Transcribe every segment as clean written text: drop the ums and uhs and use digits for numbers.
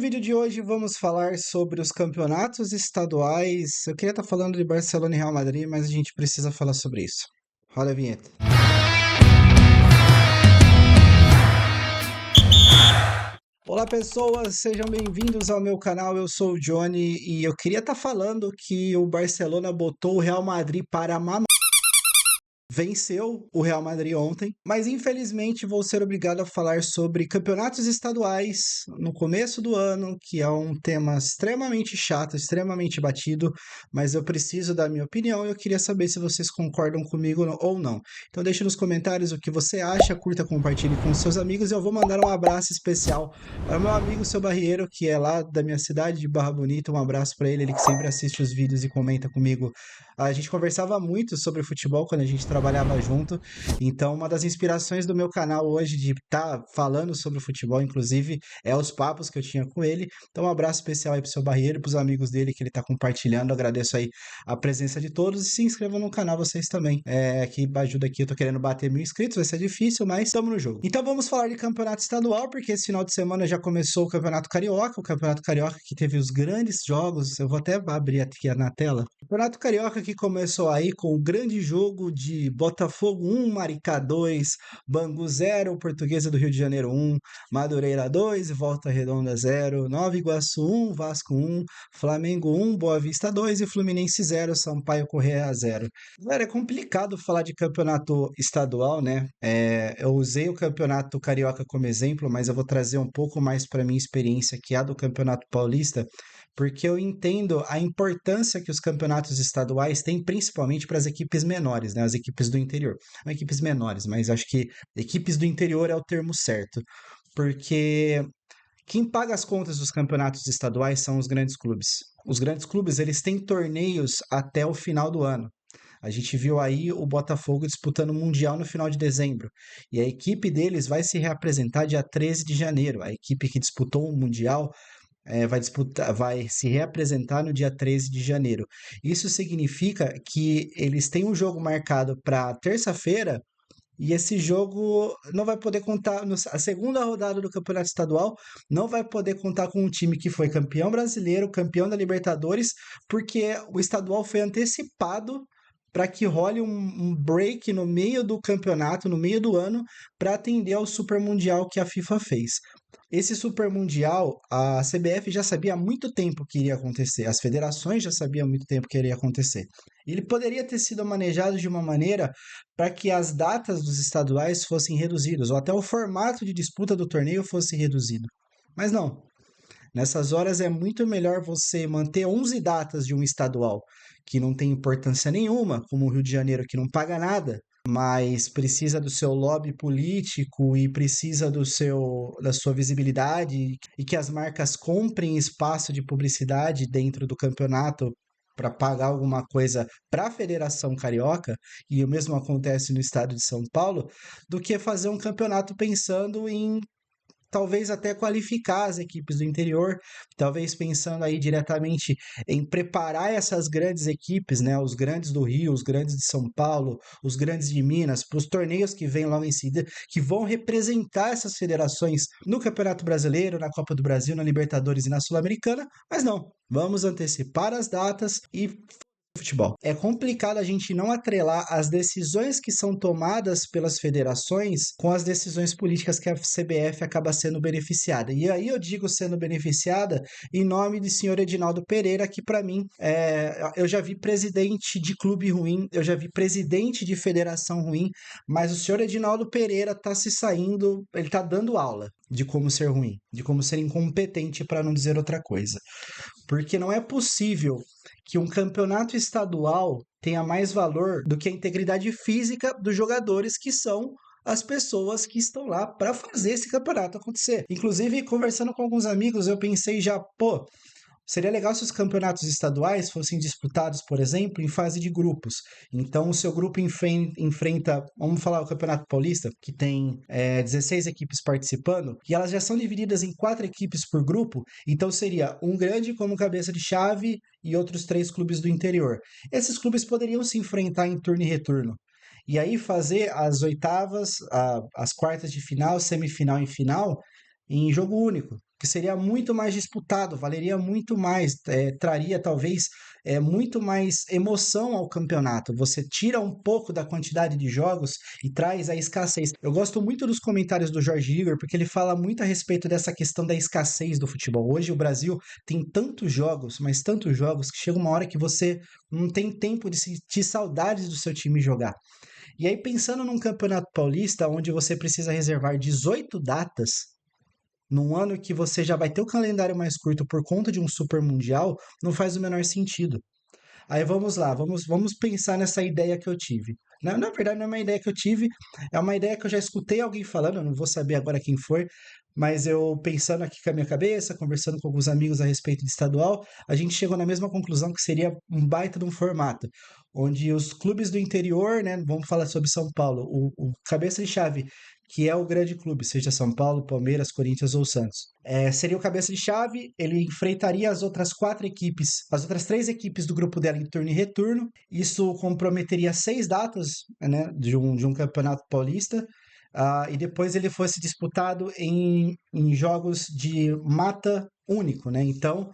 No vídeo de hoje vamos falar sobre os campeonatos estaduais. Eu queria estar falando de Barcelona e Real Madrid, mas a gente precisa falar sobre isso. Roda a vinheta. Olá pessoas, sejam bem-vindos ao meu canal. Eu sou o Johnny e eu queria estar falando que o Barcelona botou o Real Madrid para mamar. Venceu o Real Madrid ontem, mas infelizmente vou ser obrigado a falar sobre campeonatos estaduais no começo do ano, que é um tema extremamente chato, extremamente batido, mas eu preciso dar minha opinião e eu queria saber se vocês concordam comigo ou não. Então deixe nos comentários o que você acha, curta, compartilhe com seus amigos e eu vou mandar um abraço especial para o meu amigo Seu Barrieiro, que é lá da minha cidade de Barra Bonita. Um abraço para ele, ele que sempre assiste os vídeos e comenta comigo. A gente conversava muito sobre futebol quando a gente trabalhava junto, então uma das inspirações do meu canal hoje de estar falando sobre futebol, inclusive, é os papos que eu tinha com ele. Então um abraço especial aí pro Seu Barreiro e pros amigos dele que ele tá compartilhando. Agradeço aí a presença de todos e se inscrevam no canal vocês também. Que ajuda aqui, eu tô querendo bater 1.000 inscritos, vai ser difícil, mas estamos no jogo. Então vamos falar de campeonato estadual, porque esse final de semana já começou o Campeonato Carioca que teve os grandes jogos. Eu vou até abrir aqui na tela. O Campeonato Carioca que começou aí com o grande jogo de Botafogo 1, Maricá 2, Bangu 0, Portuguesa do Rio de Janeiro 1, Madureira 2, Volta Redonda 0, Nova Iguaçu 1, Vasco 1, Flamengo 1, Boa Vista 2 e Fluminense 0, Sampaio Corrêa 0. Galera, é complicado falar de campeonato estadual, né? Eu usei o campeonato carioca como exemplo, mas eu vou trazer um pouco mais para minha experiência, que é a do campeonato paulista, porque eu entendo a importância que os campeonatos estaduais têm, principalmente para as equipes menores, né? As equipes do interior. Não equipes menores, mas acho que equipes do interior é o termo certo, porque quem paga as contas dos campeonatos estaduais são os grandes clubes. Os grandes clubes, eles têm torneios até o final do ano. A gente viu aí o Botafogo disputando o Mundial no final de dezembro. E a equipe deles vai se reapresentar dia 13 de janeiro. A equipe que disputou o Mundial vai se reapresentar no dia 13 de janeiro. Isso significa que eles têm um jogo marcado para terça-feira e esse jogo não vai poder contar. A segunda rodada do Campeonato Estadual não vai poder contar com um time que foi campeão brasileiro, campeão da Libertadores, porque o estadual foi antecipado para que role um break no meio do campeonato, no meio do ano, para atender ao Super Mundial que a FIFA fez. Esse Super Mundial, a CBF já sabia há muito tempo que iria acontecer, as federações já sabiam há muito tempo que iria acontecer. Ele poderia ter sido manejado de uma maneira para que as datas dos estaduais fossem reduzidas, ou até o formato de disputa do torneio fosse reduzido. Mas não. Nessas horas é muito melhor você manter 11 datas de um estadual que não tem importância nenhuma, como o Rio de Janeiro, que não paga nada, mas precisa do seu lobby político e precisa da sua visibilidade e que as marcas comprem espaço de publicidade dentro do campeonato para pagar alguma coisa para a Federação Carioca, e o mesmo acontece no estado de São Paulo, do que fazer um campeonato pensando em talvez até qualificar as equipes do interior, talvez pensando aí diretamente em preparar essas grandes equipes, né, os grandes do Rio, os grandes de São Paulo, os grandes de Minas, para os torneios que vêm logo em seguida, que vão representar essas federações no Campeonato Brasileiro, na Copa do Brasil, na Libertadores e na Sul-Americana, mas não, vamos antecipar as datas e futebol. É complicado a gente não atrelar as decisões que são tomadas pelas federações com as decisões políticas que a CBF acaba sendo beneficiada. E aí eu digo sendo beneficiada em nome do senhor Edinaldo Pereira, que para mim eu já vi presidente de clube ruim, eu já vi presidente de federação ruim, mas o senhor Edinaldo Pereira está se saindo, ele está dando aula de como ser ruim, de como ser incompetente, para não dizer outra coisa. Porque não é possível que um campeonato estadual tenha mais valor do que a integridade física dos jogadores, que são as pessoas que estão lá para fazer esse campeonato acontecer. Inclusive, conversando com alguns amigos, eu pensei já, pô, seria legal se os campeonatos estaduais fossem disputados, por exemplo, em fase de grupos. Então, o seu grupo enfrenta, vamos falar, o Campeonato Paulista, que tem 16 equipes participando, e elas já são divididas em 4 equipes por grupo. Então, seria um grande como cabeça de chave e outros 3 clubes do interior. Esses clubes poderiam se enfrentar em turno e retorno. E aí fazer as oitavas, as quartas de final, semifinal e final em jogo único. que seria muito mais disputado, valeria muito mais, traria talvez muito mais emoção ao campeonato. Você tira um pouco da quantidade de jogos e traz a escassez. Eu gosto muito dos comentários do Jorge Igor, porque ele fala muito a respeito dessa questão da escassez do futebol. Hoje o Brasil tem tantos jogos, mas tantos jogos, que chega uma hora que você não tem tempo de sentir saudades do seu time jogar. E aí, pensando num campeonato paulista, onde você precisa reservar 18 datas, num ano que você já vai ter o calendário mais curto por conta de um super mundial, não faz o menor sentido. Aí vamos lá, vamos pensar nessa ideia que eu tive. Na verdade, não é uma ideia que eu tive, é uma ideia que eu já escutei alguém falando, eu não vou saber agora quem foi, mas eu pensando aqui com a minha cabeça, conversando com alguns amigos a respeito de estadual, a gente chegou na mesma conclusão que seria um baita de um formato, onde os clubes do interior, né, vamos falar sobre São Paulo, o cabeça de chave, que é o grande clube, seja São Paulo, Palmeiras, Corinthians ou Santos. Seria o cabeça de chave, ele enfrentaria as outras quatro equipes, as outras três equipes do grupo dela em turno e retorno. Isso comprometeria 6 datas, né, de um campeonato paulista. E depois ele fosse disputado em jogos de mata único, né? Então,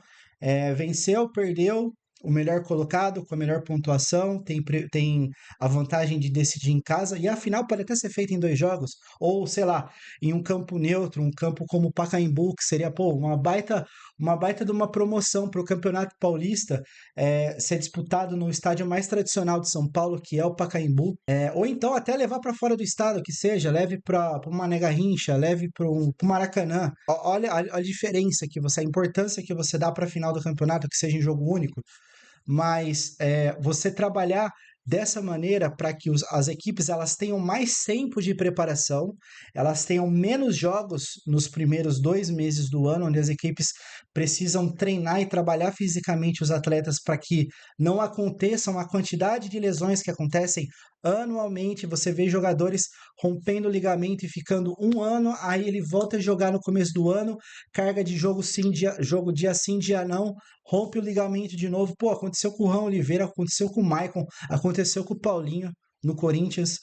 venceu, perdeu, o melhor colocado, com a melhor pontuação, tem a vantagem de decidir em casa, e a final pode até ser feita em 2 jogos, ou sei lá, em um campo neutro, um campo como o Pacaembu, que seria pô, uma baita de uma promoção para o Campeonato Paulista ser disputado no estádio mais tradicional de São Paulo, que é o Pacaembu, ou então até levar para fora do estado, que seja, leve para o Mané Garrincha, leve para o Maracanã. Olha a diferença que você, a importância que você dá para a final do campeonato, que seja em jogo único, mas você trabalhar dessa maneira para que as equipes elas tenham mais tempo de preparação, elas tenham menos jogos nos primeiros 2 meses do ano, onde as equipes precisam treinar e trabalhar fisicamente os atletas para que não aconteçam a quantidade de lesões que acontecem anualmente. Você vê jogadores rompendo o ligamento e ficando um ano, aí ele volta a jogar no começo do ano, carga de jogo sim, jogo dia sim, dia não, rompe o ligamento de novo. Pô, aconteceu com o Rão Oliveira, aconteceu com o Maicon, aconteceu com o Paulinho no Corinthians,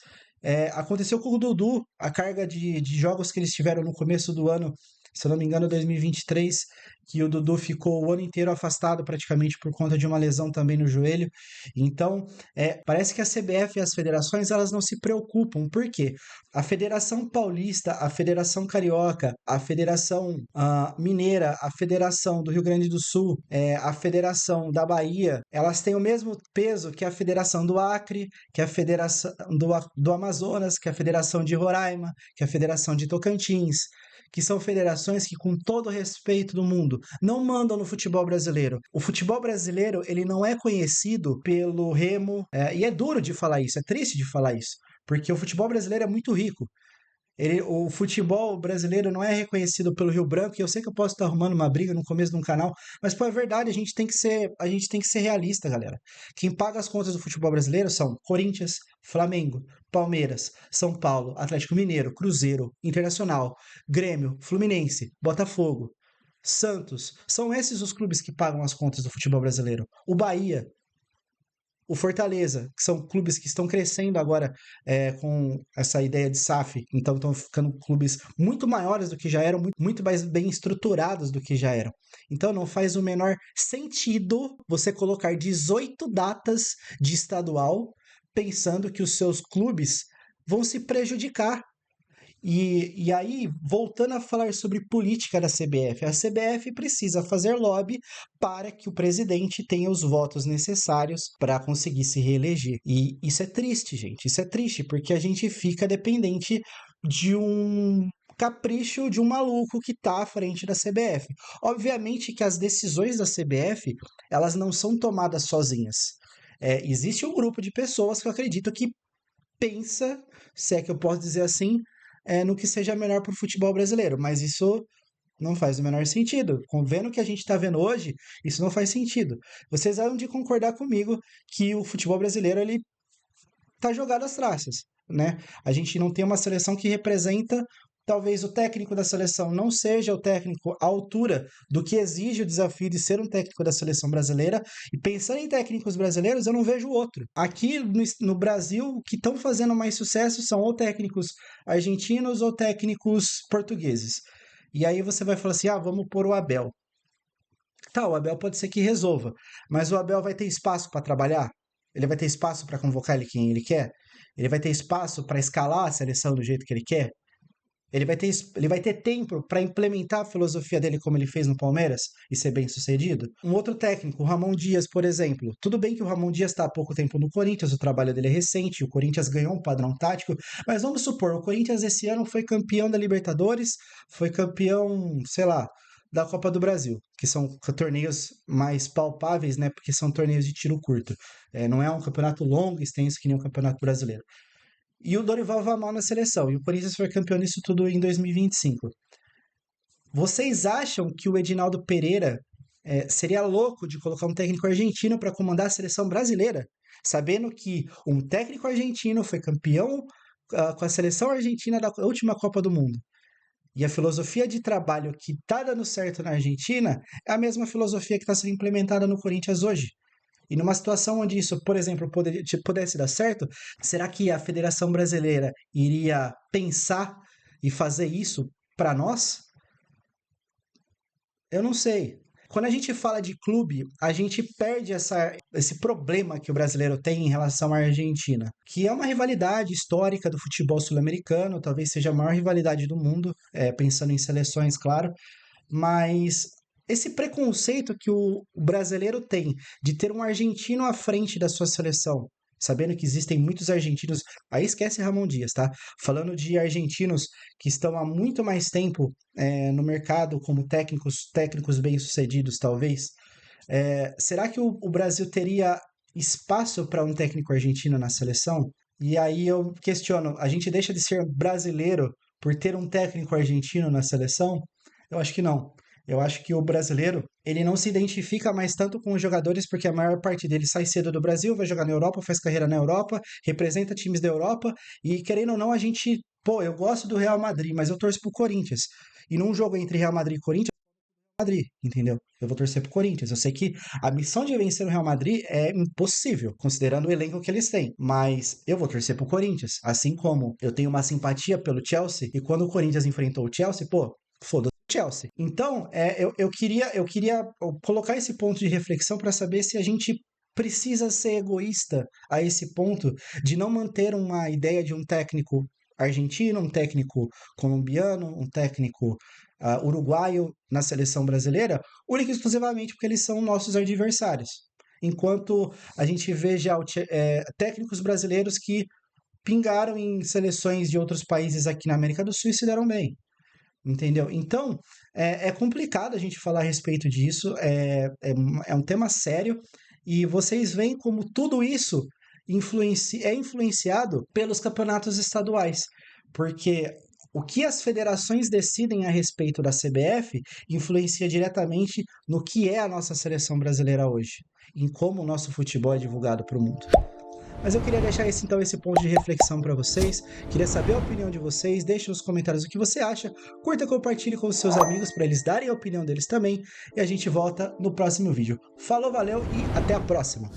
aconteceu com o Dudu, a carga de jogos que eles tiveram no começo do ano, se eu não me engano, 2023, que o Dudu ficou o ano inteiro afastado praticamente por conta de uma lesão também no joelho. Então, parece que a CBF e as federações elas não se preocupam. Por quê? A Federação Paulista, a Federação Carioca, a Federação Mineira, a Federação do Rio Grande do Sul, a Federação da Bahia, elas têm o mesmo peso que a Federação do Acre, que a Federação do Amazonas, que a Federação de Roraima, que a Federação de Tocantins, que são federações que, com todo o respeito do mundo, não mandam no futebol brasileiro. O futebol brasileiro, ele não é conhecido pelo remo, e é duro de falar isso, é triste de falar isso, porque o futebol brasileiro é muito rico. O futebol brasileiro não é reconhecido pelo Rio Branco, e eu sei que eu posso estar arrumando uma briga no começo de um canal, mas pô, é verdade, a gente tem que ser realista, galera. Quem paga as contas do futebol brasileiro são Corinthians, Flamengo, Palmeiras, São Paulo, Atlético Mineiro, Cruzeiro, Internacional, Grêmio, Fluminense, Botafogo, Santos. São esses os clubes que pagam as contas do futebol brasileiro. O Bahia, o Fortaleza, que são clubes que estão crescendo agora com essa ideia de SAF, então estão ficando clubes muito maiores do que já eram, muito mais bem estruturados do que já eram. Então não faz o menor sentido você colocar 18 datas de estadual pensando que os seus clubes vão se prejudicar. E aí, voltando a falar sobre política da CBF, a CBF precisa fazer lobby para que o presidente tenha os votos necessários para conseguir se reeleger. E isso é triste, gente. Isso é triste, porque a gente fica dependente de um capricho de um maluco que está à frente da CBF. Obviamente que as decisões da CBF, elas não são tomadas sozinhas. Existe um grupo de pessoas que eu acredito que pensa, se é que eu posso dizer assim, no que seja melhor para o futebol brasileiro, mas isso não faz o menor sentido. Vendo o que a gente está vendo hoje, isso não faz sentido. Vocês hão de concordar comigo que o futebol brasileiro ele está jogado às traças, né? A gente não tem uma seleção que representa. Talvez o técnico da seleção não seja o técnico à altura do que exige o desafio de ser um técnico da seleção brasileira. E pensando em técnicos brasileiros, eu não vejo outro. Aqui no Brasil, o que estão fazendo mais sucesso são ou técnicos argentinos ou técnicos portugueses. E aí você vai falar assim: ah, vamos pôr o Abel. Tá, o Abel pode ser que resolva, mas o Abel vai ter espaço para trabalhar? Ele vai ter espaço para convocar ele quem ele quer? Ele vai ter espaço para escalar a seleção do jeito que ele quer? Ele vai ter tempo para implementar a filosofia dele como ele fez no Palmeiras e ser bem sucedido? Um outro técnico, o Ramon Dias, por exemplo. Tudo bem que o Ramon Dias está há pouco tempo no Corinthians, o trabalho dele é recente, o Corinthians ganhou um padrão tático, mas vamos supor, o Corinthians esse ano foi campeão da Libertadores, foi campeão, sei lá, da Copa do Brasil, que são torneios mais palpáveis, né? Porque são torneios de tiro curto. Não é um campeonato longo, extenso, que nem o Campeonato Brasileiro. E o Dorival vai mal na seleção. E o Corinthians foi campeão nisso tudo em 2025. Vocês acham que o Edinaldo Pereira seria louco de colocar um técnico argentino para comandar a seleção brasileira? Sabendo que um técnico argentino foi campeão com a seleção argentina da última Copa do Mundo. E a filosofia de trabalho que está dando certo na Argentina é a mesma filosofia que está sendo implementada no Corinthians hoje. E numa situação onde isso, por exemplo, pudesse dar certo, será que a Federação Brasileira iria pensar e fazer isso para nós? Eu não sei. Quando a gente fala de clube, a gente perde esse problema que o brasileiro tem em relação à Argentina, que é uma rivalidade histórica do futebol sul-americano, talvez seja a maior rivalidade do mundo, pensando em seleções, claro, mas esse preconceito que o brasileiro tem de ter um argentino à frente da sua seleção, sabendo que existem muitos argentinos, aí esquece Ramon Dias, tá? Falando de argentinos que estão há muito mais tempo no mercado como técnicos bem-sucedidos, talvez. Será que o Brasil teria espaço para um técnico argentino na seleção? E aí eu questiono, a gente deixa de ser brasileiro por ter um técnico argentino na seleção? Eu acho que não. Eu acho que o brasileiro, ele não se identifica mais tanto com os jogadores, porque a maior parte deles sai cedo do Brasil, vai jogar na Europa, faz carreira na Europa, representa times da Europa, e querendo ou não, a gente, eu gosto do Real Madrid, mas eu torço pro Corinthians. E num jogo entre Real Madrid e Corinthians, Madrid, entendeu? Eu vou torcer pro Corinthians. Eu sei que a missão de vencer o Real Madrid é impossível, considerando o elenco que eles têm. Mas eu vou torcer pro Corinthians. Assim como eu tenho uma simpatia pelo Chelsea, e quando o Corinthians enfrentou o Chelsea, foda-se o Chelsea. Então, eu queria colocar esse ponto de reflexão para saber se a gente precisa ser egoísta a esse ponto de não manter uma ideia de um técnico argentino, um técnico colombiano, um técnico uruguaio na seleção brasileira, única e exclusivamente porque eles são nossos adversários. Enquanto a gente vê já técnicos brasileiros que pingaram em seleções de outros países aqui na América do Sul e se deram bem. Entendeu? Então, é complicado a gente falar a respeito disso, é um tema sério, e vocês veem como tudo isso é influenciado pelos campeonatos estaduais, porque o que as federações decidem a respeito da CBF influencia diretamente no que é a nossa seleção brasileira hoje, em como o nosso futebol é divulgado para o mundo. Mas eu queria deixar esse ponto de reflexão para vocês. Queria saber a opinião de vocês. Deixe nos comentários o que você acha. Curta, compartilhe com os seus amigos para eles darem a opinião deles também. E a gente volta no próximo vídeo. Falou, valeu e até a próxima!